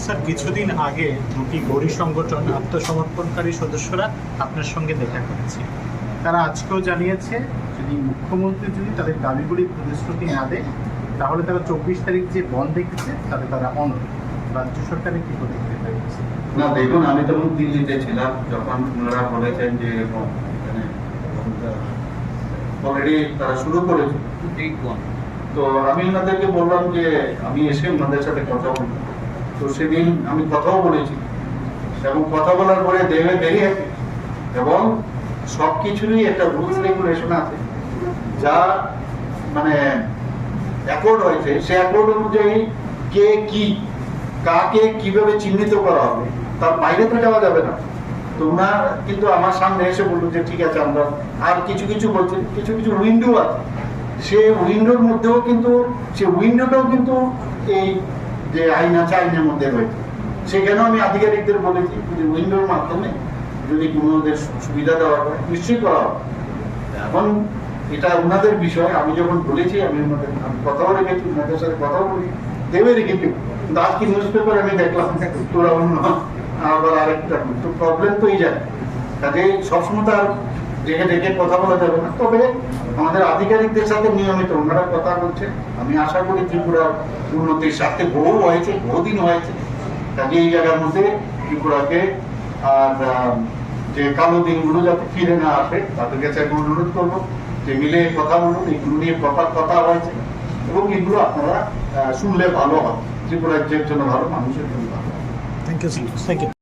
Sir, কিছুদিন আগে দুটি গৌরী সংগঠন আত্মসমর্পণকারী সদস্যরা আপনার সঙ্গে দেখা করেছে। তারা আজকেও জানিয়েছে যদি মুখ্যমন্ত্রী যদি তাদের দাবিগুলি প্রতিশ্রুতি না দেয় তাহলে তারা 24 তারিখ যে বন্ধ রেখেছে তাতে তারা অনড়। রাজ্য সরকারের কি প্রতিক্রিয়া রয়েছে? না দেখুন, আমি তখন দিল্লিতে ছিলাম যখন ওনারা বলেছেন যে অলরেডি তারা শুরু করেছে। তো আমি ওনাদেরকে বললাম যে আমি এসে ওনাদের সাথে কথা বলব। তো সেদিন আমি কথাও বলেছি এবং কথা বলার পরে দেবে ভেরি হ্যাপি এবং সবকিছুরই একটা রুলস রেগুলেশন আছে যা মানে অ্যাকর্ড হয়েছে। সে অ্যাকর্ড অনুযায়ী কে কি কাকে কিভাবে চিহ্নিত করা হবে তার বাইরে তো যাওয়া যাবে না। তো ওনার কিন্তু আমার সামনে এসে বললো যে ঠিক আছে, আমরা আর কিছু কিছু বলছি, কিছু কিছু উইন্ডো আছে, সে উইন্ডোর মধ্যেও কিন্তু সে উইন্ডোটাও কিন্তু এই যে আইন আছে আইনের মধ্যে রয়েছে। সেখানেও আমি আধিকারিকদের বলেছি যে উইন্ডোর মাধ্যমে যদি কোনো ওদের সুবিধা দেওয়া হয় নিশ্চয়ই করা হবে। এখন এটা ওনাদের বিষয়। আমি যখন বলেছি আমি ওনাদের কথাও রেখেছি, ওনাদের সাথে কথাও বলি দেবে রেখেছি। কিন্তু আজকে নিউজ পেপার আমি দেখলাম তোরা অন্য আবার আরেকটা। তো প্রবলেম তো এই যায়, কাজে সবসময় তার ডেকে ডেকে কথা বলা যাবে না। তবে আমাদের আধিকারিকদের সাথে নিয়মিত ওনারা কথা বলছে। আমি আশা করি ত্রিপুরার উন্নতির সাথে বহুদিন হয়েছে। কাজে এই জায়গার মধ্যে ত্রিপুরাকে আর যে কালো দিনগুলো যাতে ফিরে না আসে তাদের কাছে আমি অনুরোধ করবো যে মিলে কথা বলুন। এগুলো নিয়ে প্রপার কথা হয়েছে এবং এগুলো আপনারা শুনলে ভালো হয়, ত্রিপুরার জন্য ভালো, মানুষের জন্য ভালো। Thank you.